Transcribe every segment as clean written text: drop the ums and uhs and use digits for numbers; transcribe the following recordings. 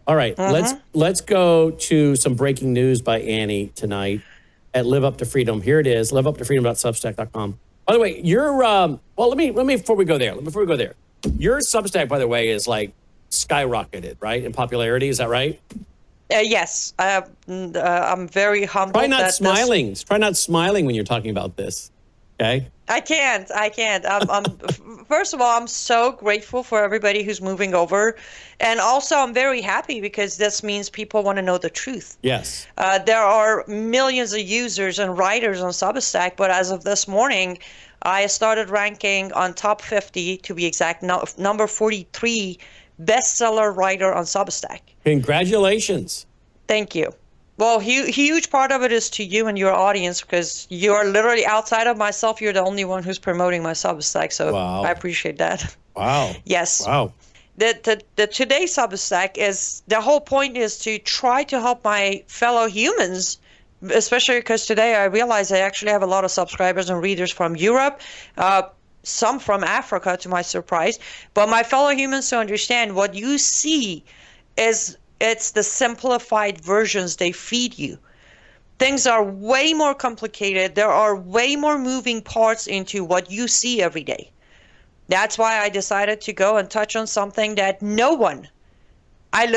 All right, Mm-hmm. let's go to some breaking news by Annie tonight at Live Up to Freedom. Here it is, liveuptofreedom.substack.com. By the way, you're well, let me before we go there, your Substack, by the way, is like skyrocketed, right, in popularity. Is that right? Yes, I'm very humbled. Try not smiling. Try not smiling when you're talking about this. Okay. I can't. First of all, I'm so grateful for everybody who's moving over. And also, I'm very happy because this means people want to know the truth. Yes. There are millions of users and writers on Substack, but as of this morning, I started ranking on top 50, to be exact, number 43 bestseller writer on Substack. Congratulations. Thank you. Well, huge part of it is to you and your audience, because you are literally, outside of myself, you're the only one who's promoting my Substack. So wow. I appreciate that. Wow. Yes. Wow. The today's Substack is, the whole point is to try to help my fellow humans, especially because today I realize I actually have a lot of subscribers and readers from Europe, some from Africa, to my surprise. But my fellow humans, to understand what you see is, it's the simplified versions they feed you. Things are way more complicated. There are way more moving parts into what you see every day. That's why I decided to go and touch on something that no one, I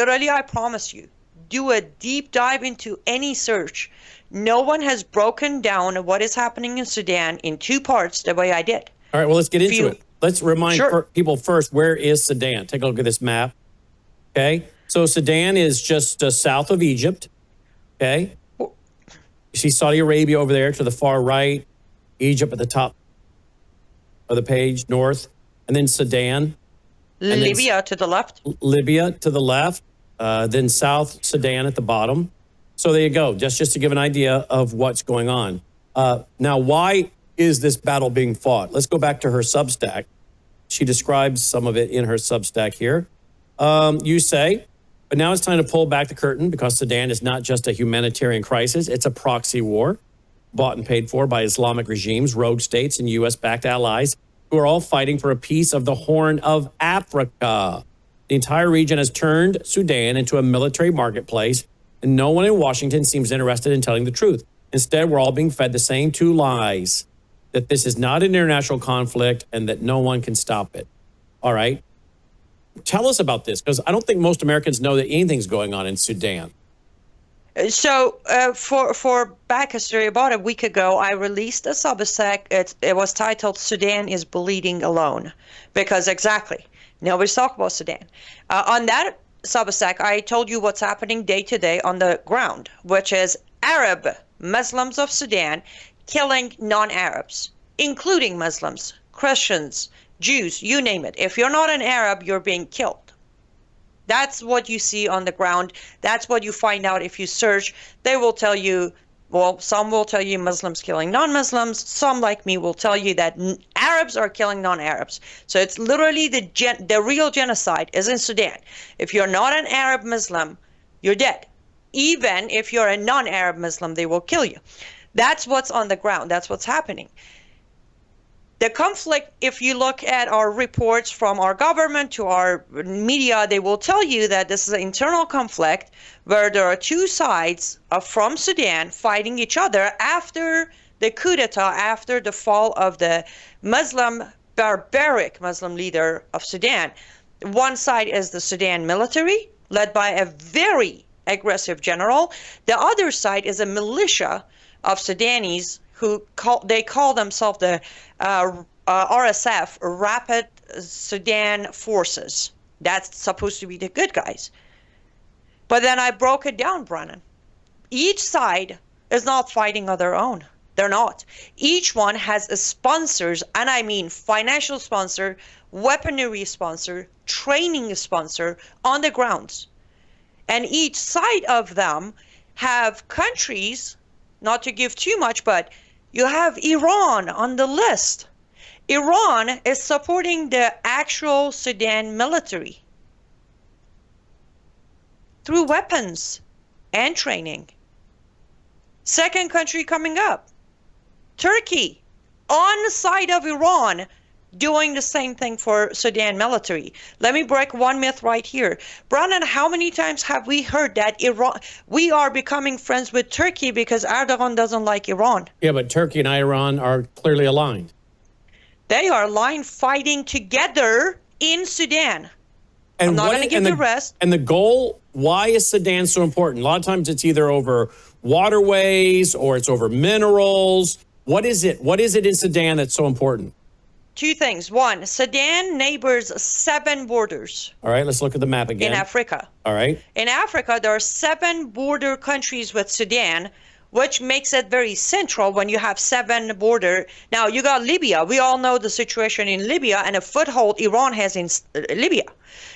promise you, do a deep dive into any search. No one has broken down what is happening in Sudan in two parts the way I did. All right, well, let's get into it. Let's remind people first, where is Sudan? Take a look at this map. Okay. So Sudan is just south of Egypt, okay? You see Saudi Arabia over there to the far right, Egypt at the top of the page, north, and then Sudan. Libya to the left. Libya to the left, then South Sudan at the bottom. So there you go, just to give an idea of what's going on. Now, why is this battle being fought? Let's go back to her Substack. She describes some of it in her Substack here. You say, but now it's time to pull back the curtain, because Sudan is not just a humanitarian crisis. It's a proxy war bought and paid for by Islamic regimes, rogue states, and U.S.-backed allies who are all fighting for a piece of the Horn of Africa. The entire region has turned Sudan into a military marketplace, and no one in Washington seems interested in telling the truth. Instead, we're all being fed the same two lies, that this is not an international conflict and that no one can stop it. All right. Tell us about this, because I don't think most Americans know that anything's going on in Sudan. So for back history, about a week ago, I released a Substack. It was titled "Sudan is Bleeding Alone," because exactly, nobody's talking about Sudan. On that Substack, I told you what's happening day to day on the ground, which is Arab Muslims of Sudan killing non-Arabs, including Muslims, Christians, Jews, you name it. If you're not an Arab, you're being killed. That's what you see on the ground. That's what you find out if you search. They will tell you, well, some will tell you Muslims killing non-Muslims. Some, like me, will tell you that Arabs are killing non-Arabs. So it's literally the real genocide is in Sudan. If you're not an Arab Muslim, you're dead. Even if you're a non-Arab Muslim, they will kill you. That's what's on the ground. That's what's happening. The conflict, if you look at our reports from our government to our media, they will tell you that this is an internal conflict where there are two sides from Sudan fighting each other after the coup d'etat, after the fall of the barbaric Muslim leader of Sudan. One side is the Sudan military, led by a very aggressive general. The other side is a militia of Sudanese who call themselves the RSF, Rapid Sudan Forces. That's supposed to be the good guys. But then I broke it down, Brennan. Each side is not fighting on their own. They're not. Each one has a sponsors, and I mean financial sponsor, weaponry sponsor, training sponsor on the grounds. And each side of them have countries, not to give too much, but you have Iran on the list. Iran is supporting the actual Sudan military through weapons and training. Second country coming up, Turkey, on the side of Iran, doing the same thing for Sudan military. Let me break one myth right here. Brandon, how many times have we heard that we are becoming friends with Turkey because Erdogan doesn't like Iran? Yeah, but Turkey and Iran are clearly aligned. They are aligned, fighting together in Sudan. And I'm not going to give the rest. And the goal, why is Sudan so important? A lot of times it's either over waterways or it's over minerals. What is it? What is it in Sudan that's so important? Two things. One, Sudan neighbors 7 borders. All right, let's look at the map again. In Africa. All right. In Africa, there are 7 border countries with Sudan, which makes it very central when you have 7 border. Now, you got Libya. We all know the situation in Libya and a foothold Iran has in Libya.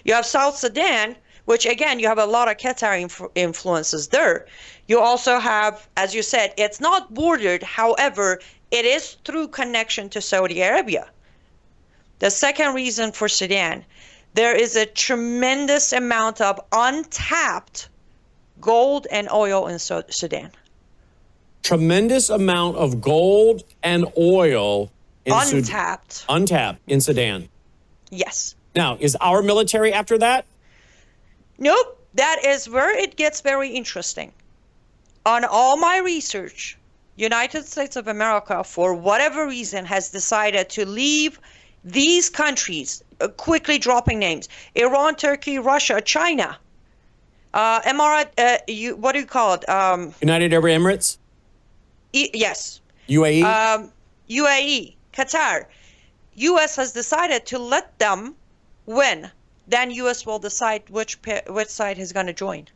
You have South Sudan, which, again, you have a lot of Qatar influences there. You also have, as you said, it's not bordered. However, it is through connection to Saudi Arabia. The second reason for Sudan, there is a tremendous amount of untapped gold and oil in Sudan. Tremendous amount of gold and oil in untapped. Untapped in Sudan. Yes. Now, is our military after that? Nope. That is where it gets very interesting. On all my research, United States of America, for whatever reason, has decided to leave these countries, quickly dropping names: Iran, Turkey, Russia, China, Emirat, what do you call it? United Arab Emirates? Yes. UAE? UAE, Qatar. U.S. has decided to let them win. Then U.S. will decide which side is going to join.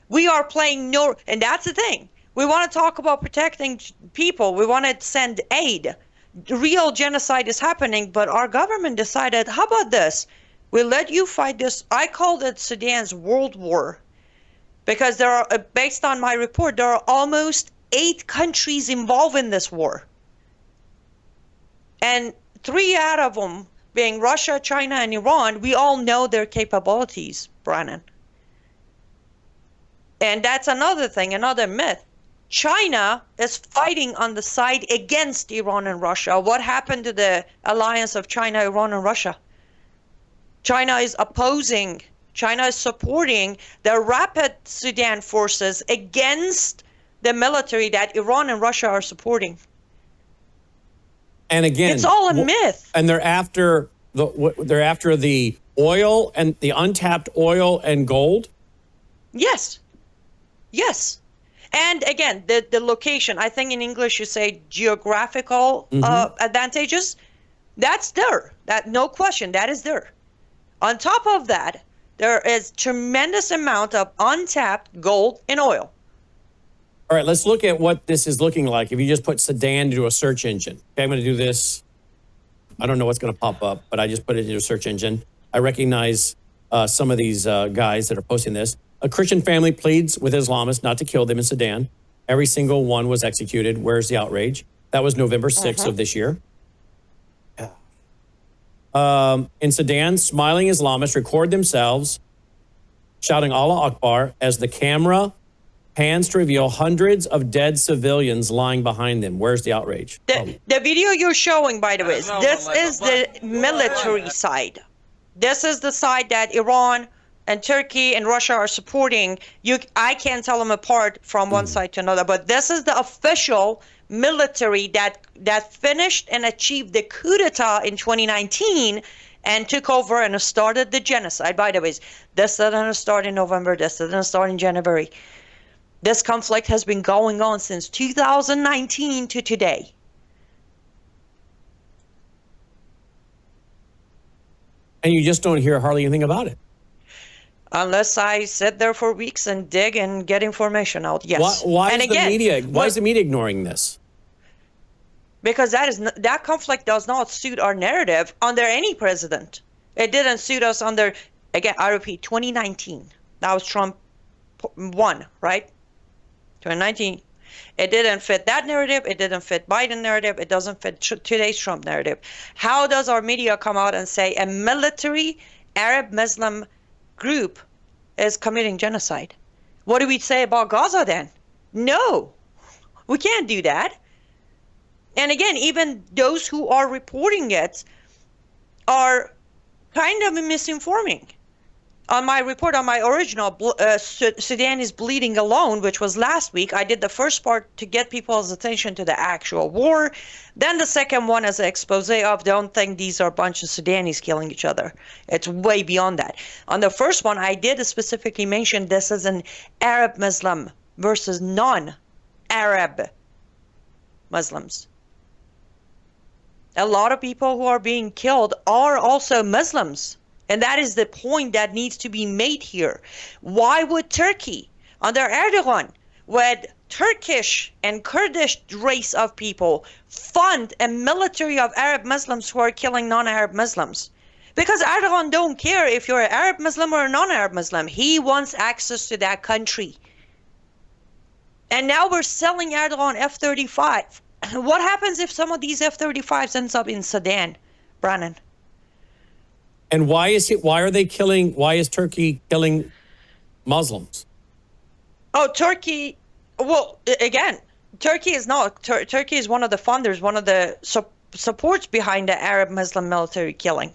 We are playing and that's the thing. We want to talk about protecting people. We want to send aid. Real genocide is happening, but our government decided, how about this? We'll let you fight this. I called it Sudan's World War because there are, based on my report, there are almost 8 countries involved in this war. And 3 out of them, being Russia, China, and Iran, we all know their capabilities, Brannon. And that's another thing, another myth. China is fighting on the side against Iran and Russia. What happened to the alliance of China, Iran, and Russia? China is opposing, China is supporting the rapid Sudan forces against the military that Iran and Russia are supporting. And again, it's all a myth. And they're after the oil and the untapped oil and gold? Yes. Yes. And again, the location, I think in English you say geographical advantages. That's there. That, no question, that is there. On top of that, there is tremendous amount of untapped gold and oil. All right, let's look at what this is looking like. If you just put Sudan into a search engine. Okay, I'm going to do this. I don't know what's going to pop up, but I just put it into a search engine. I recognize some of these guys that are posting this. A Christian family pleads with Islamists not to kill them in Sudan. Every single one was executed. Where's the outrage? That was November 6th of this year. In Sudan, smiling Islamists record themselves shouting Allah Akbar as the camera pans to reveal hundreds of dead civilians lying behind them. Where's the outrage? The video you're showing, by the way, this is the military side. This is the side that Iran and Turkey and Russia are supporting. I can't tell them apart from one side to another, but this is the official military that finished and achieved the coup d'etat in 2019 and took over and started the genocide. By the way, this didn't start in November. This didn't start in January. This conflict has been going on since 2019 to today. And you just don't hear hardly anything about it. Unless I sit there for weeks and dig and get information out. Yes. Why is the media ignoring this? Because that conflict does not suit our narrative under any president. It didn't suit us under, again, I repeat, 2019. That was Trump 1, right? 2019. It didn't fit that narrative. It didn't fit Biden narrative. It doesn't fit today's Trump narrative. How does our media come out and say a military Arab Muslim group is committing genocide? What do we say about Gaza then? No, we can't do that. And again, even those who are reporting it, are kind of misinforming. On my report, on my original, Sudan is bleeding alone, which was last week, I did the first part to get people's attention to the actual war. Then the second one is an expose of, don't think these are a bunch of Sudanese killing each other. It's way beyond that. On the first one, I did specifically mention this as an Arab Muslim versus non-Arab Muslims. A lot of people who are being killed are also Muslims. And that is the point that needs to be made here. Why would Turkey, under Erdogan, would Turkish and Kurdish race of people fund a military of Arab Muslims who are killing non-Arab Muslims? Because Erdogan don't care if you're an Arab Muslim or a non-Arab Muslim. He wants access to that country. And now we're selling Erdogan F-35. What happens if some of these F-35s ends up in Sudan, Brannon? And why is Turkey killing Muslims? Oh, Turkey, well, again, Turkey is not. Turkey is one of the funders, one of the supports behind the Arab Muslim military killing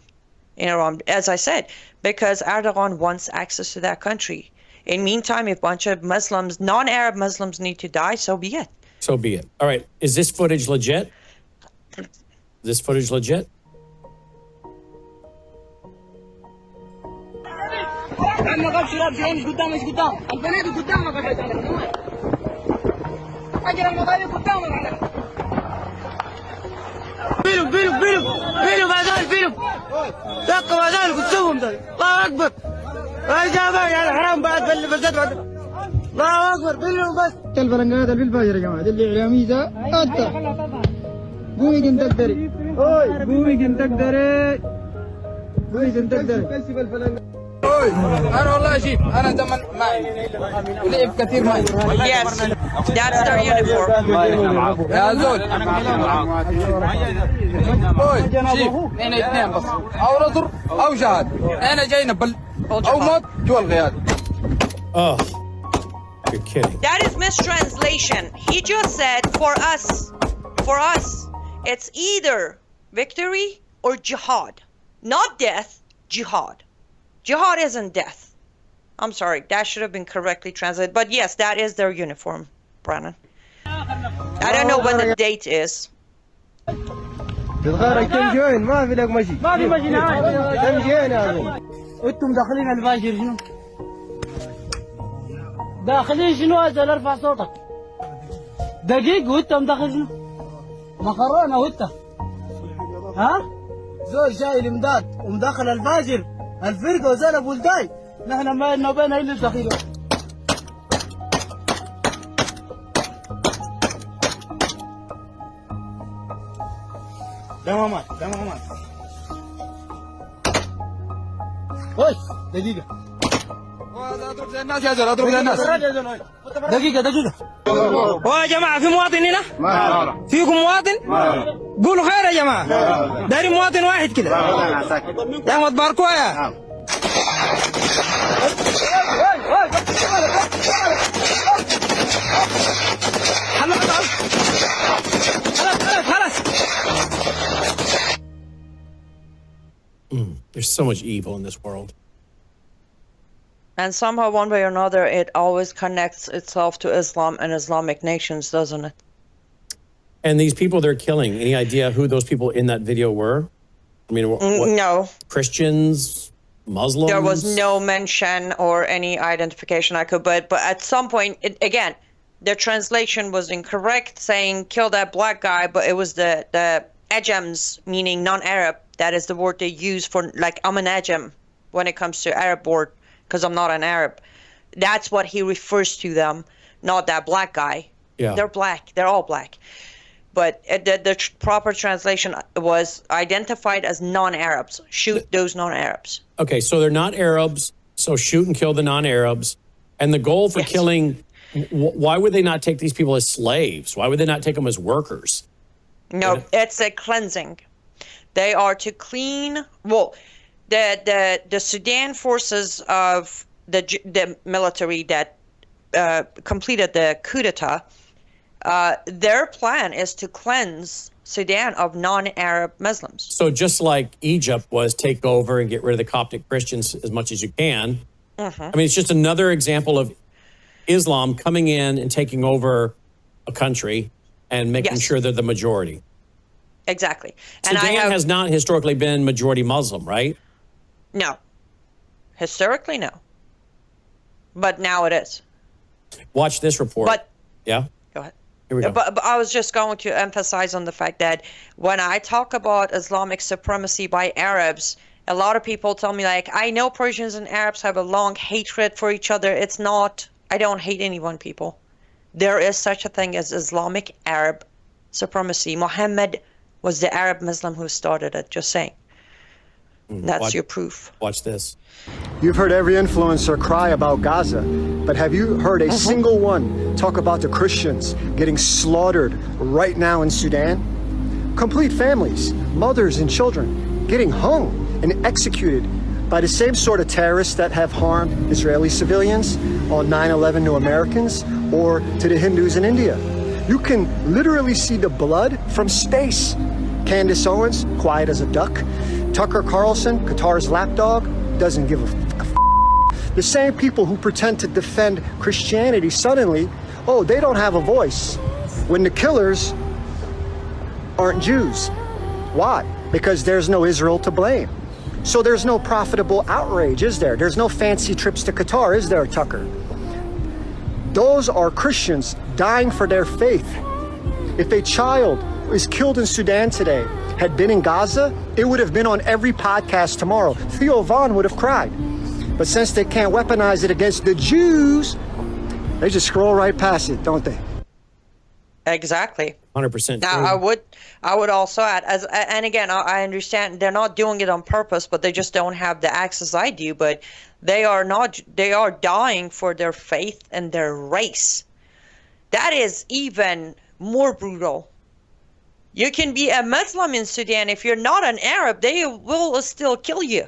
in Iran, as I said, because Erdogan wants access to that country. In meantime, if a bunch of Muslims, non-Arab Muslims need to die, so be it. So be it. All right. Is this footage legit? Is this footage legit? انا غير شراب جاي مش قدام البنادق قدامك يا رجال اجل المضايق قدامك على بيلو بعدين بيلو دق بعدين قدامهم ده الله اكبر جابها يا الحرام بعد بالزد بعد الله اكبر بيلو بس الفرنجات بالفجر يا جماعه دي الاعلامي ده انت قومي كنت تقدري قومي كنت تقدري قومي كنت تقدري انا والله شيف انا زمن معي ولعب كثير معي. Yes, that's their uniform. يا زول شيف احنا اثنين بس او نصر او شهاد احنا جاي نبل او موت جوا القياده. Oh, you're kidding. That is mistranslation. He just said for us, it's either victory or jihad. Not death, jihad. Jihad isn't death. I'm sorry, that should have been correctly translated. But yes, that is their uniform, Brannon. I don't know when the date is. تتغير كم جوين ما في لك مشي ما في مشي نهائي كم جوين يا زلمه انتم داخلين الفاجر شنو؟ داخلين شنو يا زلمه ارفع صوتك دقيق وانتم داخل شنو؟ مكرونه وانت ها؟ زول شايل امداد ومدخل الفاجر الفرقه وزال ابو الداي نحن ما لنا وبين الا الدخيل تماما وش دقيقه اضرب زي الناس يا زول اضرب زي الناس دقيقه يا جماعه في مواطن هنا؟ فيكم مواطن؟ قولوا خير يا جماعه داري مواطن واحد كده يا ما تباركوا يا خلاص There's so much evil in this world. And somehow, one way or another, it always connects itself to Islam and Islamic nations, doesn't it? And these people they're killing, any idea who those people in that video were? I mean, what, No. Christians, Muslims? There was no mention or any identification I could, but at some point, again, the translation was incorrect, saying kill that black guy, but it was the Ajems, meaning non-Arab. That is the word they use for, like, I'm an Ajem when it comes to Arab word, because I'm not an Arab. That's what he refers to them, not that black guy. Yeah. They're black. They're all black. But the proper translation was identified as non-Arabs. Shoot those non-Arabs. Okay, so they're not Arabs, so shoot and kill the non-Arabs. And the goal for killing, why would they not take these people as slaves? Why would they not take them as workers? No, it's a cleansing. They are to clean, well, the Sudan forces of the military that completed the coup d'etat, their plan is to cleanse Sudan of non-Arab Muslims. So just like Egypt was take over and get rid of the Coptic Christians as much as you can. I mean, it's just another example of Islam coming in and taking over a country and making sure they're the majority. Exactly. And Sudan has not historically been majority Muslim, right? No. Historically, no. But now it is. Watch this report. But yeah. go ahead. Here we go. But I was just going to emphasize on the fact that when I talk about Islamic supremacy by Arabs, a lot of people tell me, like, I know Persians and Arabs have a long hatred for each other. It's not, I don't hate anyone, people. There is such a thing as Islamic Arab supremacy. Muhammad was the Arab Muslim who started it, just saying. That's your proof. Watch this. You've heard every influencer cry about Gaza, but have you heard a single one talk about the Christians getting slaughtered right now in Sudan? Complete families, mothers and children, getting hung and executed by the same sort of terrorists that have harmed Israeli civilians on 9/11 to Americans or to the Hindus in India. You can literally see the blood from space. Candace Owens, quiet as a duck. Tucker Carlson, Qatar's lapdog, doesn't give a f. The same people who pretend to defend Christianity suddenly, oh, they don't have a voice when the killers aren't Jews. Why? Because there's no Israel to blame. So there's no profitable outrage, is there? There's no fancy trips to Qatar, is there, Tucker? Those are Christians dying for their faith. If a child is killed in Sudan today had been in Gaza, it would have been on every podcast tomorrow. Theo Vaughn would have cried. But since they can't weaponize it against the Jews, they just scroll right past it, don't they? Exactly. 100% Now, I would also add, and again, I understand they're not doing it on purpose, but they just don't have the access I do. But they are dying for their faith and their race. That is even more brutal. You can be a Muslim in Sudan. If you're not an Arab, they will still kill you.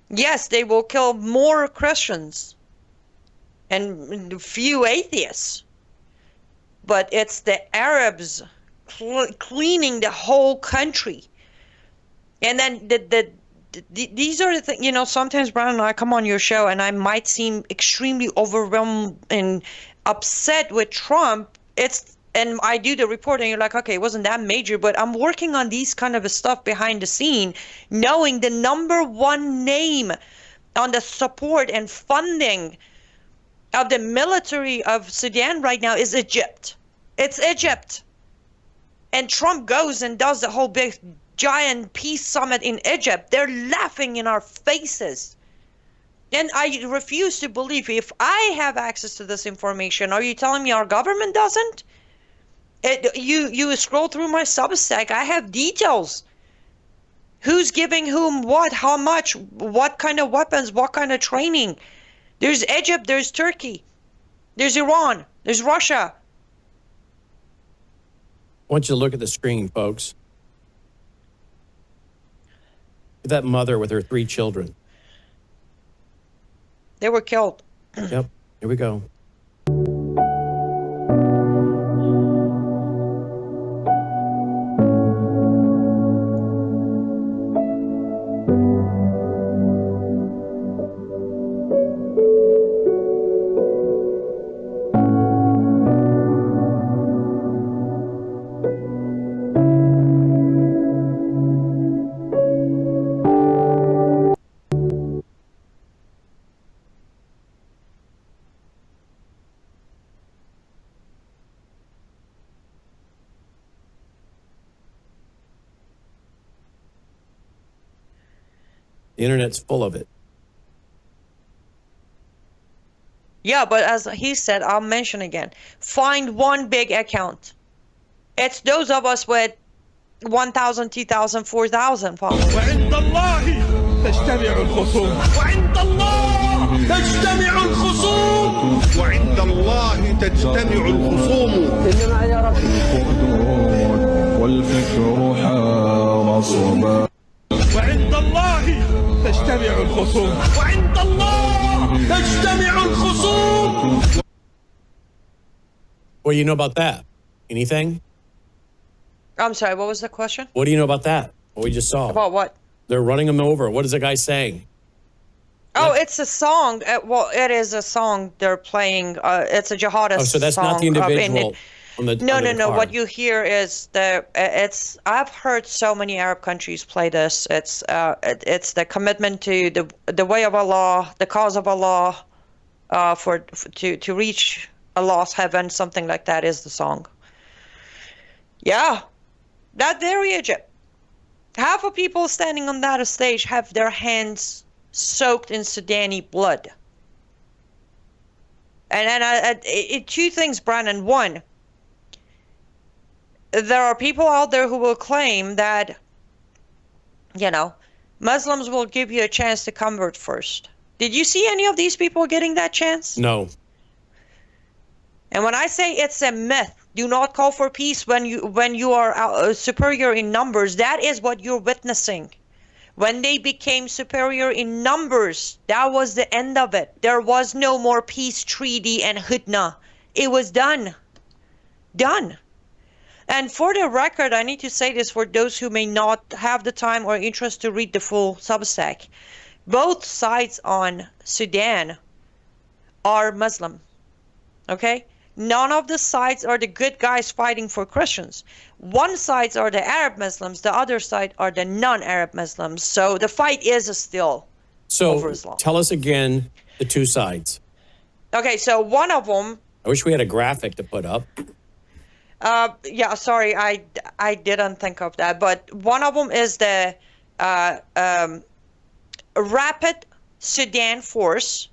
Yes, they will kill more Christians and few atheists. But it's the Arabs cleaning the whole country. And then these are the things, you know, sometimes Brian and I come on your show and I might seem extremely overwhelmed and upset with Trump. And I do the report and you're like, okay, it wasn't that major, but I'm working on these kind of stuff behind the scene, knowing the number one name on the support and funding of the military of Sudan right now is Egypt. It's Egypt. And Trump goes and does the whole big giant peace summit in Egypt. They're laughing in our faces. And I refuse to believe, if I have access to this information, are you telling me our government doesn't? You scroll through my Substack, I have details. Who's giving whom what, how much, what kind of weapons, what kind of training. There's Egypt, there's Turkey, there's Iran, there's Russia. I want you to look at the screen, folks. Look at that mother with her 3 children. They were killed. Yep, here we go. The internet's full of it. Yeah, but as he said, I'll mention again, find one big account. It's those of us with 1,000, 2,000, 4,000 followers. وعند الله تجتمع الخصوم وعند الله تجتمع الخصوم وعند الله تجتمع الخصوم إنما يا رب والفكر حار صبا وعند الله تجتمع الخصوم وعند الله تجتمع الخصوم. What do you know about that? Anything? I'm sorry, what was the question? What do you know about that? What we just saw. About what? They're running them over. What is the guy saying? Oh, it's a song. Well, it is a song they're playing. It's a jihadist Oh, so that's song. not the individual. No. What you hear is it's. I've heard so many Arab countries play this. It's the commitment to the way of Allah, the cause of Allah, to reach Allah's heaven, something like that is the song. Yeah, that very Egypt. Half of people standing on that stage have their hands soaked in Sudani blood. And two things, Brandon. One, there are people out there who will claim that, Muslims will give you a chance to convert first. Did you see any of these people getting that chance? No. And when I say it's a myth, do not call for peace when you are superior in numbers. That is what you're witnessing. When they became superior in numbers, that was the end of it. There was no more peace treaty and hudna. It was done. Done. And for the record, I need to say this for those who may not have the time or interest to read the full Substack. Both sides on Sudan are Muslim. Okay? None of the sides are the good guys fighting for Christians. One side are the Arab Muslims, the other side are the non-Arab Muslims. So the fight is still over Islam. Tell us again the two sides. Okay, so one of them... I wish we had a graphic to put up. Yeah, sorry, I didn't think of that. But one of them is the Rapid Sudan Force.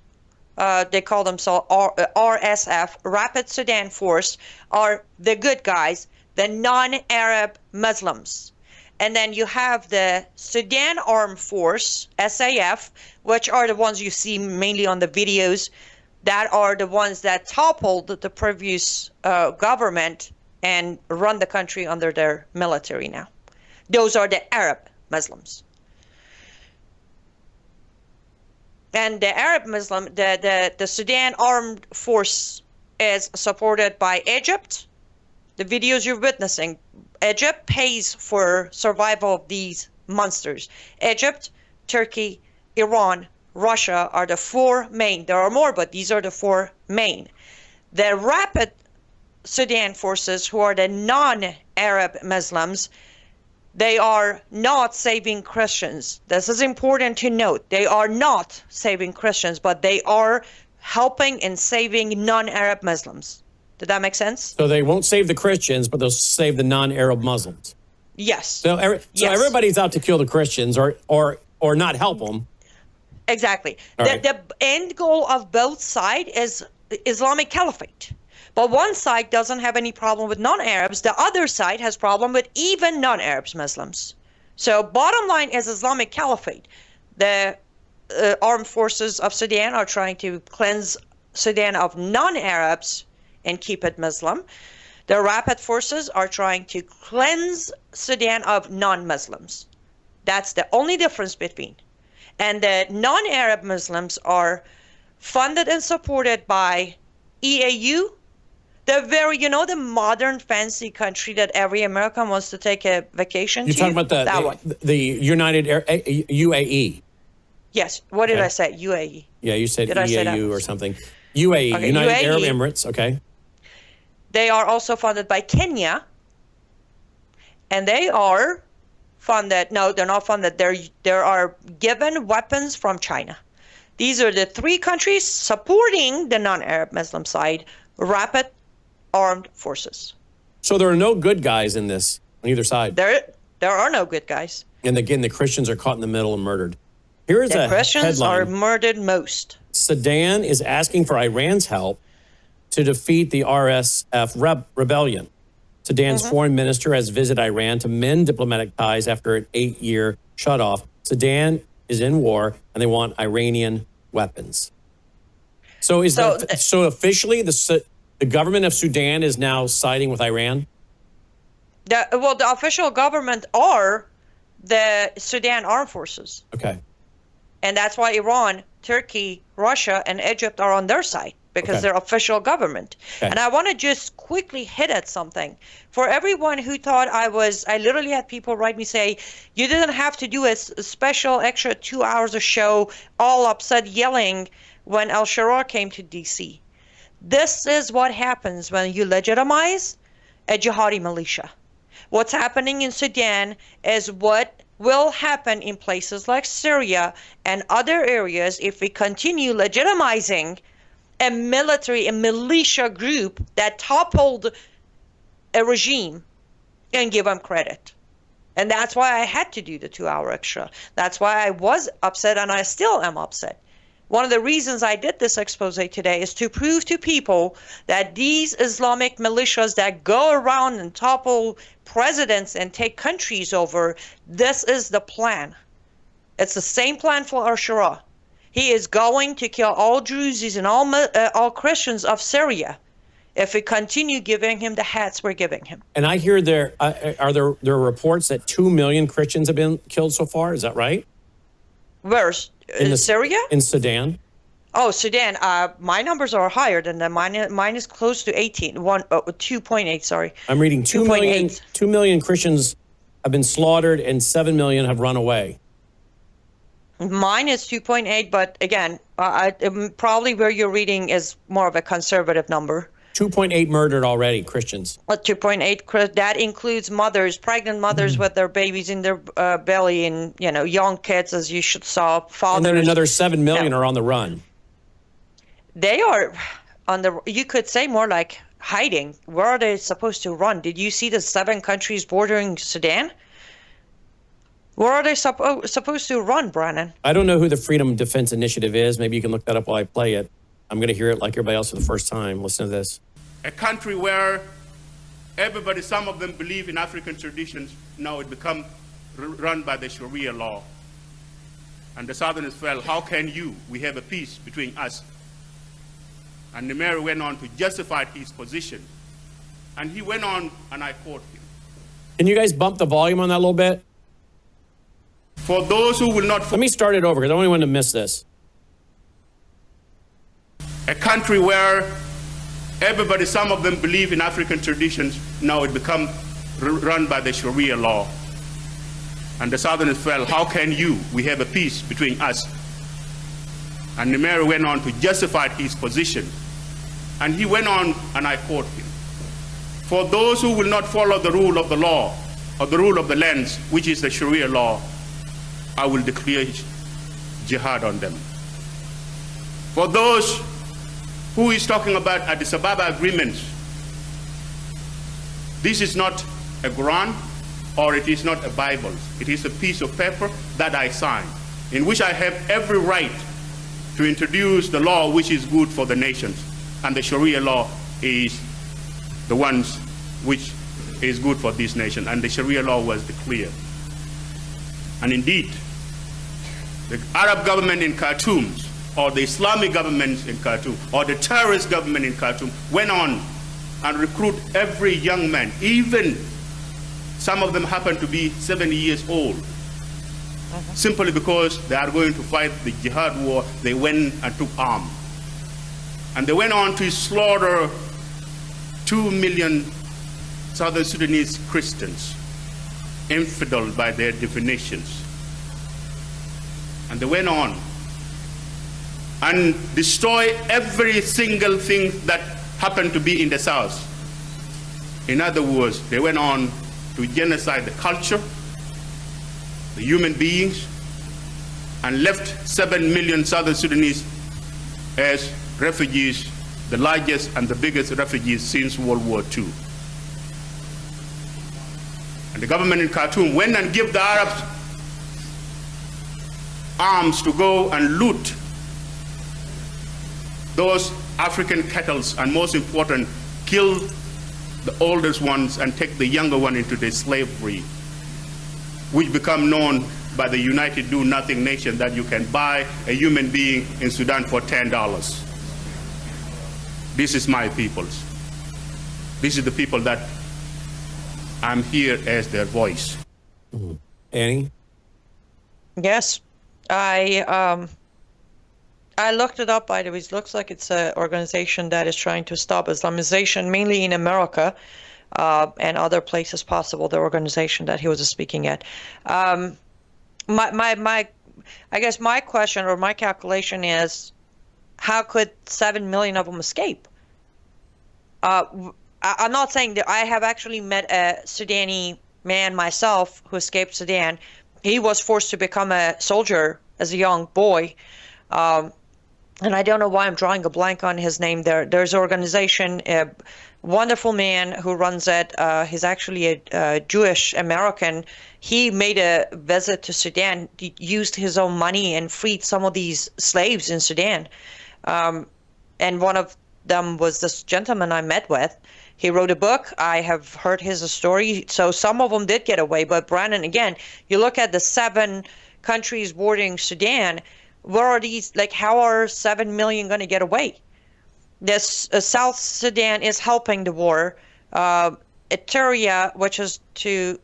They call themselves RSF, Rapid Sudan Force, are the good guys, the non-Arab Muslims. And then you have the Sudan Armed Force, SAF, which are the ones you see mainly on the videos, that are the ones that toppled the previous government and run the country under their military now. Those are the Arab Muslims. And the Arab Muslim, the Sudan Armed Force is supported by Egypt. The videos you're witnessing, Egypt pays for survival of these monsters. Egypt, Turkey, Iran, Russia are the four main. There are more, but these are the four main. The Rapid Sudan forces, who are the non-Arab Muslims, they are not saving Christians. This is important to note. They are not saving Christians, but they are helping in saving non-Arab Muslims. Did that make sense? So they won't save the Christians, but they'll save the non-Arab Muslims. Yes. So everybody's out to kill the Christians or not help them. Exactly. Right. The end goal of both sides is Islamic Caliphate. But one side doesn't have any problem with non-Arabs. The other side has problem with even non-Arabs Muslims. So bottom line is Islamic Caliphate. The armed forces of Sudan are trying to cleanse Sudan of non-Arabs and keep it Muslim. The Rapid forces are trying to cleanse Sudan of non-Muslims. That's the only difference between. And the non-Arab Muslims are funded and supported by EAU, the modern fancy country that every American wants to take a vacation to. You're talking about the United UAE. Yes. What did I say? UAE. Yeah, you said EAU or something. UAE, okay, United UAE, Arab Emirates. Okay. They are also funded by Kenya, and they are funded. No, they're not funded. They are given weapons from China. These are the three countries supporting the non-Arab Muslim side, Rapid Armed Forces. So there are no good guys in this on either side. There are no good guys. And again, the Christians are caught in the middle and murdered. Here is the a Christians headline. are murdered most. Sudan is asking for Iran's help to defeat the RSF rebellion. Sudan's foreign minister has visited Iran to mend diplomatic ties after an 8-year shutoff. Sudan is in war, and they want Iranian weapons. So officially, the government of Sudan is now siding with Iran? The official government are the Sudan Armed Forces. Okay. And that's why Iran, Turkey, Russia, and Egypt are on their side. because Okay. they're official government. Okay. And I want to just quickly hit at something. For everyone who thought I literally had people write me say, you didn't have to do a special extra 2 hours of show, all upset yelling when al-Sharaa came to DC. This is what happens when you legitimize a jihadi militia. What's happening in Sudan is what will happen in places like Syria and other areas if we continue legitimizing a militia group that toppled a regime and give them credit. And that's why I had to do the 2 hour extra. That's why I was upset, and I still am upset. One of the reasons I did this expose today is to prove to people that these Islamic militias that go around and topple presidents and take countries over, this is the plan. It's the same plan for al-Sharaa. He is going to kill all Druzes and all Christians of Syria if we continue giving him the hats we're giving him. And I hear there are reports that 2 million Christians have been killed so far. Is that right? Where's Syria? In Sudan? Oh, Sudan. My numbers are higher than that. Mine is close to 2.8, sorry. I'm reading 2 million Christians have been slaughtered and 7 million have run away. Mine is 2.8, but again, probably where you're reading is more of a conservative number. 2.8 murdered already, Christians. 2.8, that includes mothers, pregnant mothers with their babies in their belly, and young kids, as you saw, fathers. And then another 7 million are on the run. They are you could say more like hiding. Where are they supposed to run? Did you see the 7 countries bordering Sudan? Where are they supposed to run, Brannon? I don't know who the Freedom Defense Initiative is. Maybe you can look that up while I play it. I'm going to hear it like everybody else for the first time. Listen to this. A country where everybody, some of them believe in African traditions, now it become run by the Sharia law. And the Southerners felt, how can we have a peace between us? And Nimeri went on to justify his position. And he went on, and I quote him. Can you guys bump the volume on that a little bit? For those who will not... Let me start it over because I don't want anyone to miss this. A country where everybody, some of them believe in African traditions, now it become run by the Sharia law. And the Southerners felt, how can we have a peace between us? And Nimeri went on to justify his position. And he went on, and I quote him, for those who will not follow the rule of the law, or the rule of the lands, which is the Sharia law, I will declare jihad on them. For those who is talking about Addis Ababa agreements, this is not a Quran or it is not a Bible. It is a piece of paper that I signed, in which I have every right to introduce the law which is good for the nations. And the Sharia law is the ones which is good for this nation. And the Sharia law was declared. And indeed, the Arab government in Khartoum, or the Islamic government in Khartoum, or the terrorist government in Khartoum, went on and recruit every young man, even some of them happen to be 70 years old, simply because they are going to fight the jihad war. They went and took arms. And they went on to slaughter 2 million Southern Sudanese Christians, infidel by their definitions. And they went on and destroy every single thing that happened to be in the South. In other words, they went on to genocide the culture, the human beings, and left 7 million Southern Sudanese as refugees, the largest and the biggest refugees since World War II. And the government in Khartoum went and gave the Arabs arms to go and loot those African cattle, and most important, kill the oldest ones and take the younger one into the slavery, which become known by the United Do Nothing Nation, that you can buy a human being in Sudan for $10. This is my peoples. This is the people that I'm here as their voice. Mm-hmm. Annie? Yes, I looked it up, by the way. It looks like it's an organization that is trying to stop Islamization, mainly in America and other places possible, the organization that he was speaking at. I guess my question or my calculation is, how could 7 million of them escape? I'm not saying that. I have actually met a Sudani man myself who escaped Sudan. He was forced to become a soldier as a young boy. And I don't know why I'm drawing a blank on his name there. There's an organization, a wonderful man who runs it. He's actually a Jewish American. He made a visit to Sudan, he used his own money and freed some of these slaves in Sudan. And one of them was this gentleman I met with. He wrote a book. I have heard his story. So some of them did get away. But Brandon, again, you look at the 7 countries bordering Sudan. Where are these, like, how are 7 million going to get away? This South Sudan is helping the war. Eritrea, which is to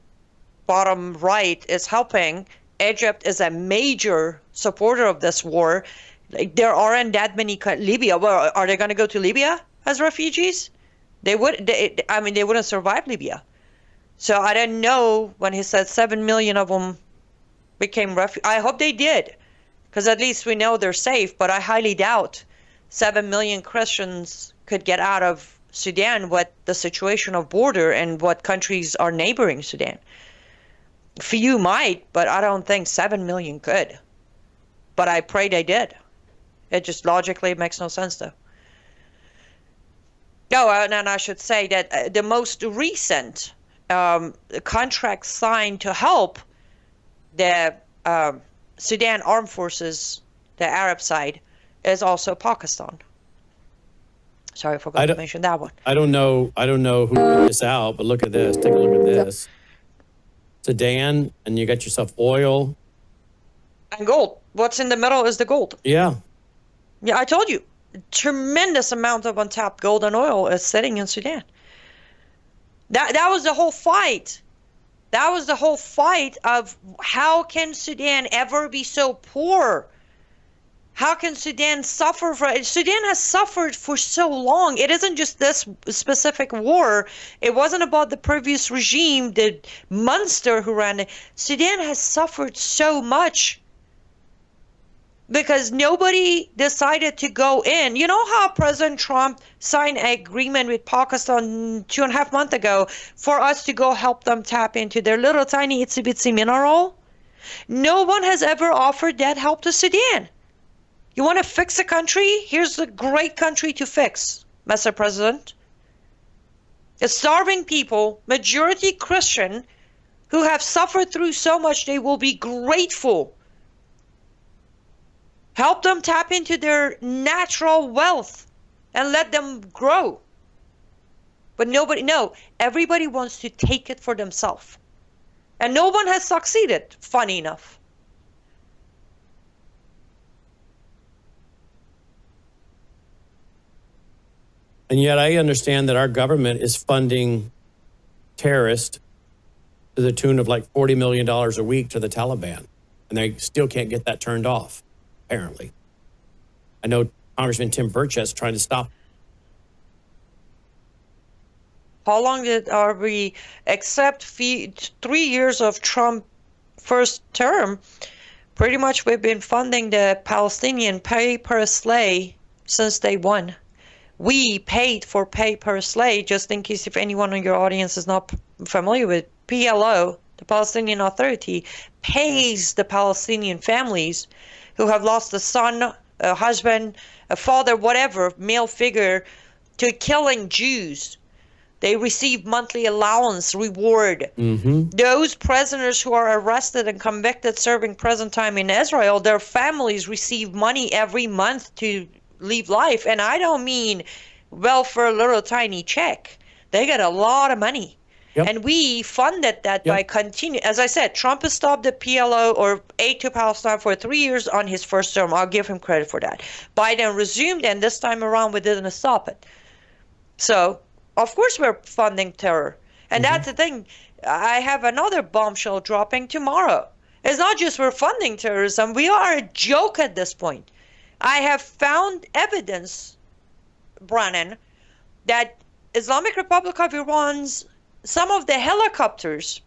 bottom right, is helping. Egypt is a major supporter of this war. Like, there aren't that many. Libya, well, are they going to go to Libya as refugees? They wouldn't survive Libya. So I don't know when he said 7 million of them became refugees. I hope they did, because at least we know they're safe, but I highly doubt 7 million Christians could get out of Sudan with the situation of border and what countries are neighboring Sudan. Few might, but I don't think 7 million could. But I pray they did. It just logically makes no sense, though. Oh, and I should say that the most recent contract signed to help the Sudan Armed Forces, the Arab side, is also Pakistan. Sorry, I forgot to mention that one. I don't know who put this out, but look at this. Take a look at this. Sudan, and you got yourself oil. And gold. What's in the middle is the gold. Yeah. Yeah, I told you. Tremendous amount of untapped gold and oil is sitting in Sudan. That was the whole fight. That was the whole fight of how can Sudan ever be so poor? How can Sudan suffer? Sudan has suffered for so long. It isn't just this specific war. It wasn't about the previous regime, the monster who ran it. Sudan has suffered so much because nobody decided to go in. You know how President Trump signed an agreement with Pakistan 2.5 months ago for us to go help them tap into their little tiny itsy bitsy mineral? No one has ever offered that help to Sudan. You want to fix a country? Here's a great country to fix, Mr. President. It's starving people, majority Christian, who have suffered through so much they will be grateful. Help them tap into their natural wealth and let them grow. But everybody wants to take it for themselves. And no one has succeeded, funny enough. And yet I understand that our government is funding terrorists to the tune of like $40 million a week to the Taliban. And they still can't get that turned off, apparently. I know Congressman Tim Burchett is trying to stop. How long are we, except 3 years of Trump first term, pretty much we've been funding the Palestinian pay per slay since day one. We paid for pay per slay, just in case if anyone in your audience is not familiar with PLO, the Palestinian Authority, pays the Palestinian families who have lost a son, a husband, a father, whatever, male figure, to killing Jews. They receive monthly allowance, reward. Mm-hmm. Those prisoners who are arrested and convicted serving prison time in Israel, their families receive money every month to leave life. And I don't mean for a little tiny check. They get a lot of money. Yep. And we funded that by continuing. As I said, Trump has stopped the PLO or aid to Palestine for 3 years on his first term. I'll give him credit for that. Biden resumed, and this time around we didn't stop it. So, of course we're funding terror. And that's the thing. I have another bombshell dropping tomorrow. It's not just we're funding terrorism. We are a joke at this point. I have found evidence, Brannon, that Islamic Republic of Iran's, some of the helicopters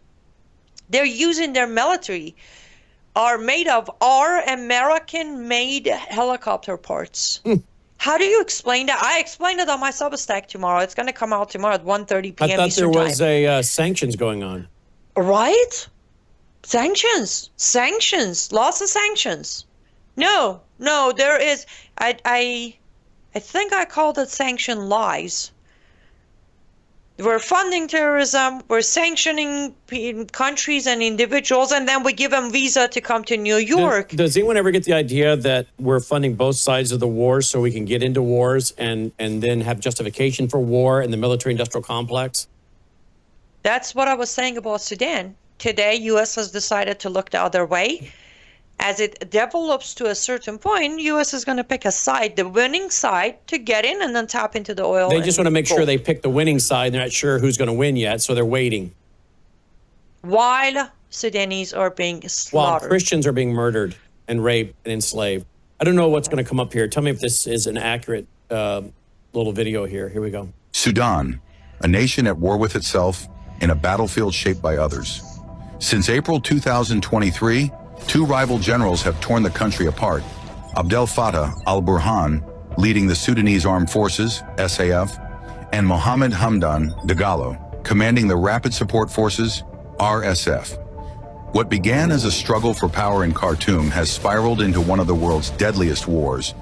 they're using their military are made of American-made helicopter parts. How do you explain that? I explained it on my Substack tomorrow. It's going to come out tomorrow at 1:30 p.m. I thought Eastern there was time. sanctions going on. Right? Sanctions. Lots of sanctions. No, there is. I think I called it sanction lies. We're funding terrorism, we're sanctioning countries and individuals, and then we give them visa to come to New York. Does anyone ever get the idea that we're funding both sides of the war so we can get into wars and then have justification for war in the military-industrial complex? That's what I was saying about Sudan. Today, U.S. has decided to look the other way. As it develops to a certain point, U.S. is going to pick a side, the winning side, to get in and then tap into the oil. They just want to make sure they pick the winning side. They're not sure who's going to win yet, so they're waiting. While Sudanese are being slaughtered. While Christians are being murdered and raped and enslaved. I don't know what's going to come up here. Tell me if this is an accurate little video here. Here we go. Sudan, a nation at war with itself in a battlefield shaped by others. Since April 2023, two rival generals have torn the country apart. Abdel Fattah al-Burhan, leading the Sudanese Armed Forces, SAF, and Mohammed Hamdan Dagalo, commanding the Rapid Support Forces, RSF. What began as a struggle for power in Khartoum has spiraled into one of the world's deadliest wars.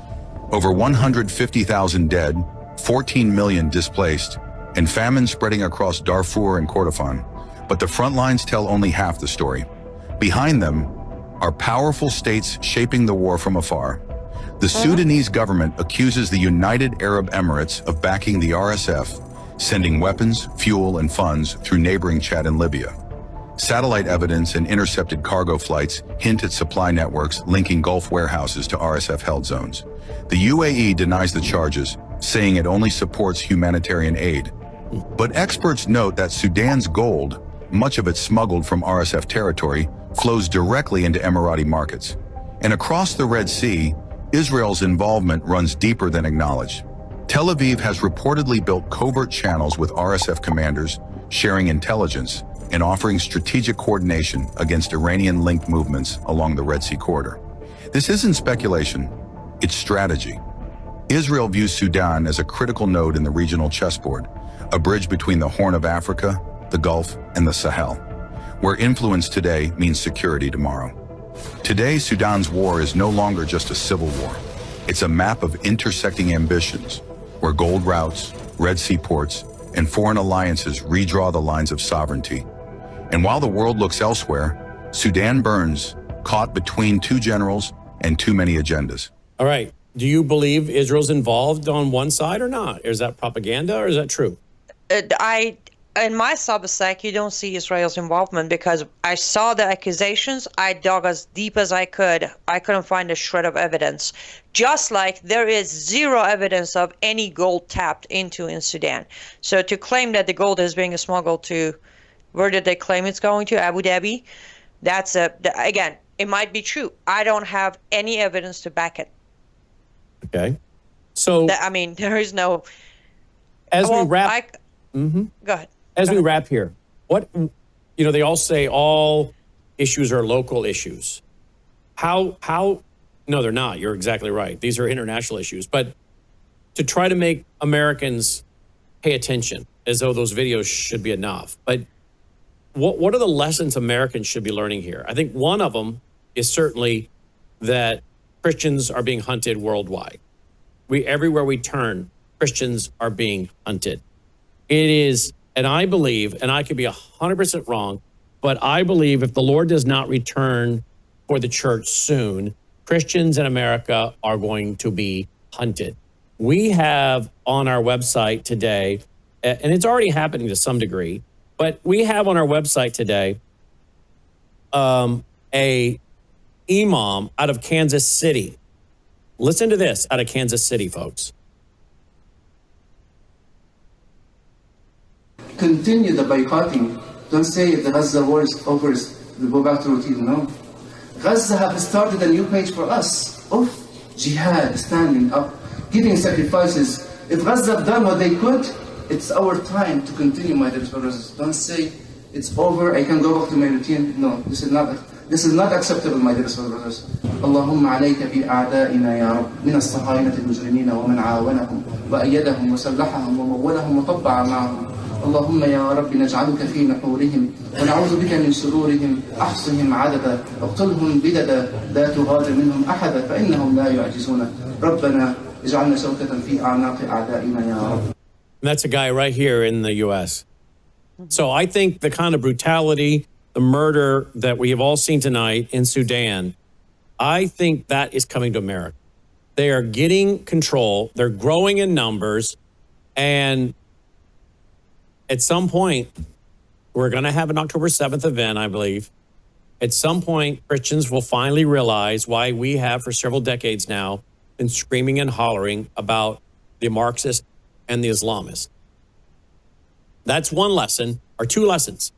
Over 150,000 dead, 14 million displaced, and famine spreading across Darfur and Kordofan. But the front lines tell only half the story. Behind them are powerful states shaping the war from afar. The Sudanese government accuses the United Arab Emirates of backing the RSF, sending weapons, fuel, and funds through neighboring Chad and Libya. Satellite evidence and intercepted cargo flights hint at supply networks linking Gulf warehouses to RSF-held zones. The UAE denies the charges, saying it only supports humanitarian aid. But experts note that Sudan's gold, much of it smuggled from RSF territory, flows directly into Emirati markets. And across the Red Sea, Israel's involvement runs deeper than acknowledged. Tel Aviv has reportedly built covert channels with RSF commanders, sharing intelligence and offering strategic coordination against Iranian-linked movements along the Red Sea corridor. This isn't speculation, it's strategy. Israel views Sudan as a critical node in the regional chessboard, a bridge between the Horn of Africa, the Gulf, and the Sahel, where influence today means security tomorrow. Today, Sudan's war is no longer just a civil war. It's a map of intersecting ambitions, where gold routes, Red Sea ports, and foreign alliances redraw the lines of sovereignty. And while the world looks elsewhere, Sudan burns, caught between two generals and too many agendas. All right. Do you believe Israel's involved on one side or not? Is that propaganda or is that true? In my Substack, you don't see Israel's involvement because I saw the accusations. I dug as deep as I could. I couldn't find a shred of evidence. Just like there is zero evidence of any gold tapped into in Sudan. So to claim that the gold is being smuggled to, where did they claim it's going to? Abu Dhabi? Again, it might be true. I don't have any evidence to back it. Okay. So, there is no. As we wrap. Go ahead. As we wrap here, they all say all issues are local issues. No, they're not. You're exactly right. These are international issues. But to try to make Americans pay attention as though those videos should be enough. But what are the lessons Americans should be learning here? I think one of them is certainly that Christians are being hunted worldwide. Everywhere we turn, Christians are being hunted. It is, and I believe, and I could be 100% wrong, but I believe if the Lord does not return for the church soon, Christians in America are going to be hunted. We have on our website today, and it's already happening to some degree, but we have on our website today a imam out of Kansas City. Listen to this out of Kansas City, folks. Continue the boycotting. Don't say the Gaza war is over, we go back to routine. No. Gaza have started a new page for us. jihad, standing up, giving sacrifices. If Gaza have done what they could, it's our time to continue, my dear brothers. Don't say it's over, I can go back to my routine. No, this is not acceptable, my dear brothers. اللهم عليك بأعدائنا يا رب من الصهاينة المجرمين ومن عاونهم وأيدهم وسلحهم ومولهم وطبع معهم. اللهم يا رب نجعلك في نحورهم ونعوذ بك من شرورهم. احصهم عددا اقتلهم بددا لا تغادر منهم أحدا فإنهم لا يعجزون. ربنا اجعلنا شوكة في أعناق أعدائنا يا رب. And that's a guy right here in the U.S. So I think the kind of brutality, the murder that we have all seen tonight in Sudan, I think that is coming to America. They are getting control. They're growing in numbers. And at some point, we're going to have an October 7th event, I believe. At some point, Christians will finally realize why we have for several decades now been screaming and hollering about the Marxists and the Islamists. That's one lesson, or two lessons.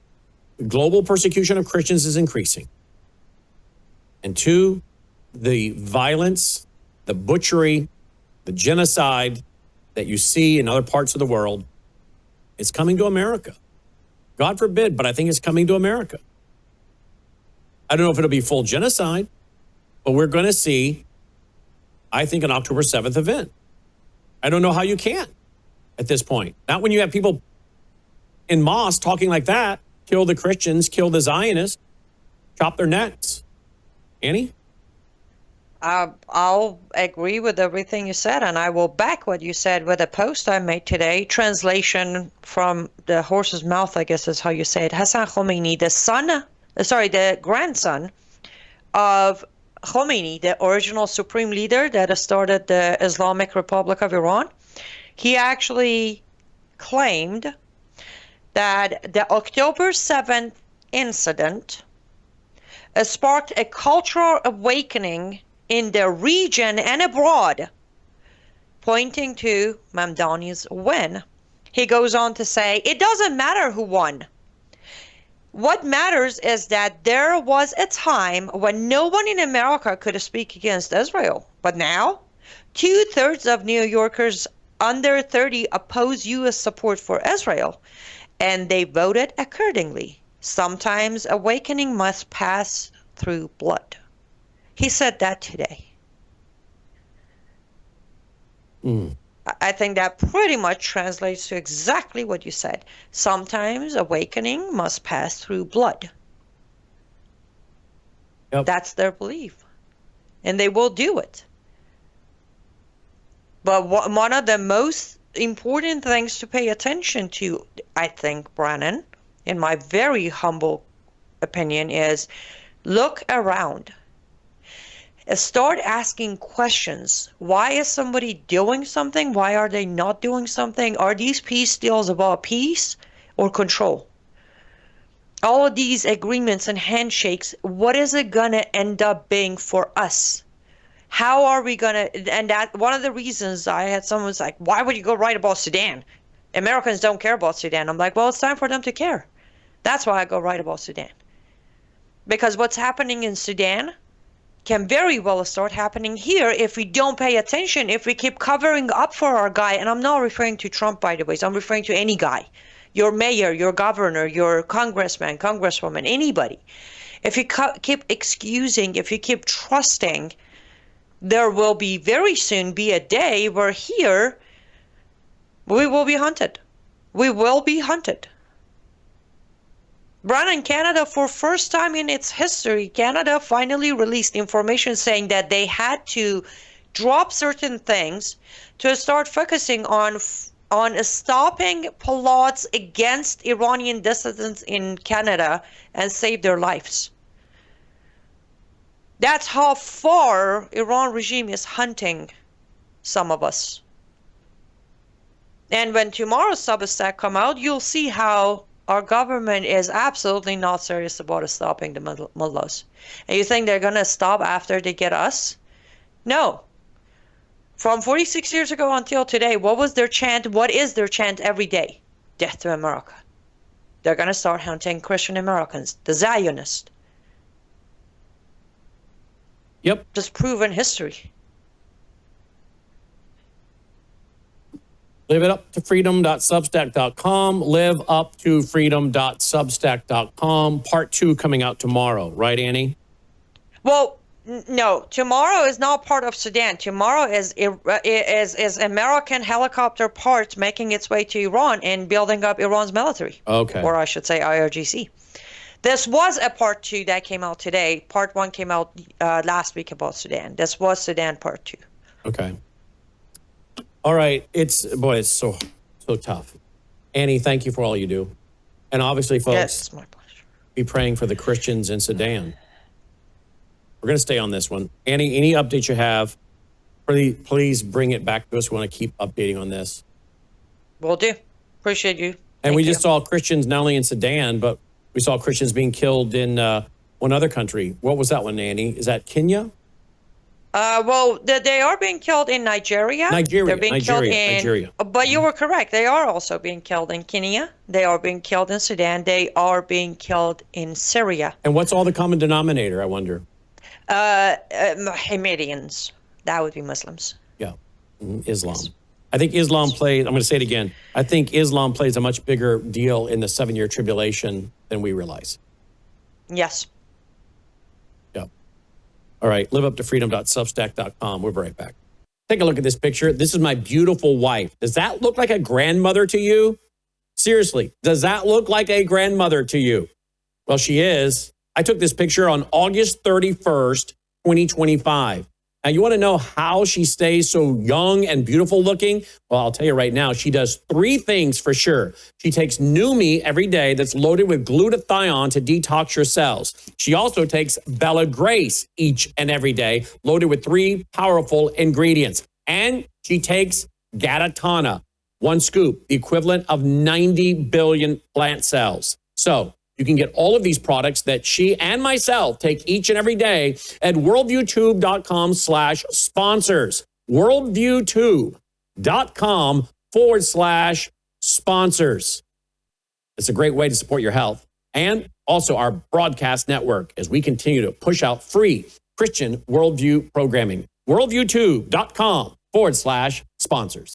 The global persecution of Christians is increasing. And two, the violence, the butchery, the genocide that you see in other parts of the world is coming to America. God forbid, but I think it's coming to America. I don't know if it'll be full genocide, but we're going to see, I think, an October 7th event. I don't know how you can at this point. Not when you have people in mosques talking like that, kill the Christians, kill the Zionists, chop their necks. Annie? I'll agree with everything you said, and I will back what you said with a post I made today. Translation from the horse's mouth, I guess is how you say it. Hassan Khomeini, the grandson of Khomeini, the original supreme leader that started the Islamic Republic of Iran, he actually claimed that the October 7th incident sparked a cultural awakening in the region and abroad, pointing to Mamdani's win. He goes on to say, it doesn't matter who won. What matters is that there was a time when no one in America could speak against Israel. But now, 2/3 of New Yorkers under 30 oppose U.S. support for Israel, and they voted accordingly. Sometimes awakening must pass through blood. He said that today. I think that pretty much translates to exactly what you said. Sometimes awakening must pass through blood. Yep. That's their belief. And they will do it. But one of the most important things to pay attention to, I think, Brannon, in my very humble opinion, is look around. Start asking questions. Why is somebody doing something? Why are they not doing something? Are these peace deals about peace or control? All of these agreements and handshakes, what is it going to end up being for us? How are we going to, and that one of the reasons I had someone was like, why would you go write about Sudan? Americans don't care about Sudan. I'm like, well, it's time for them to care. That's why I go write about Sudan. Because what's happening in Sudan can very well start happening here if we don't pay attention, if we keep covering up for our guy. And I'm not referring to Trump, by the way. So I'm referring to any guy. Your mayor, your governor, your congressman, congresswoman, anybody. If you keep excusing, if you keep trusting, there will be very soon be a day where here we will be hunted. We will be hunted. Brannon, Canada, for first time in its history, Canada finally released information saying that they had to drop certain things to start focusing on stopping plots against Iranian dissidents in Canada and save their lives. That's how far Iran regime is hunting some of us. And when tomorrow's Substack come out, you'll see how our government is absolutely not serious about stopping the mullahs. And you think they're going to stop after they get us? No. From 46 years ago until today, what was their chant? What is their chant every day? Death to America. They're going to start hunting Christian Americans, the Zionists. Yep. Just proven history. liveituptofreedom.substack.com, liveuptofreedom.substack.com. Part 2 coming out tomorrow, right, Annie? Well, no, tomorrow is not part of Sudan. Tomorrow is American helicopter parts making its way to Iran and building up Iran's military. Okay. Or I should say IRGC. This was a part 2 that came out today. Part 1 came out last week about Sudan. This was Sudan part 2. Okay. All right. It's so tough. Annie, thank you for all you do. And obviously, folks, Yes, it's my pleasure. be praying for the Christians in Sudan. We're going to stay on this one. Annie, any updates you have, please bring it back to us. We want to keep updating on this. Will do. Appreciate you. And we Thank just saw Christians not only in Sudan, but we saw Christians being killed in one other country. What was that one, Annie? Is that Kenya? Well, they are being killed in Nigeria. They're being killed in Nigeria. But you were correct. They are also being killed in Kenya. They are being killed in Sudan. They are being killed in Syria. And what's all the common denominator, I wonder? Ahmadiyans. That would be Muslims. Yeah, Islam. I think Islam plays, I'm going to say it again. I think Islam plays a much bigger deal in the 7-year tribulation than we realize. Yes. Yeah. All right, liveuptofreedom.substack.com. We'll be right back. Take a look at this picture. This is my beautiful wife. Does that look like a grandmother to you? Seriously, does that look like a grandmother to you? Well, she is. I took this picture on August 31st, 2025. Now, you want to know how she stays so young and beautiful looking? Well, I'll tell you right now, she does 3 things for sure. She takes Numi every day that's loaded with glutathione to detox your cells. She also takes Bella Grace each and every day, loaded with 3 powerful ingredients. And she takes Gatatana, 1 scoop, the equivalent of 90 billion plant cells. So you can get all of these products that she and myself take each and every day at worldviewtube.com/sponsors. worldviewtube.com/sponsors. It's a great way to support your health and also our broadcast network as we continue to push out free Christian worldview programming. worldviewtube.com/sponsors.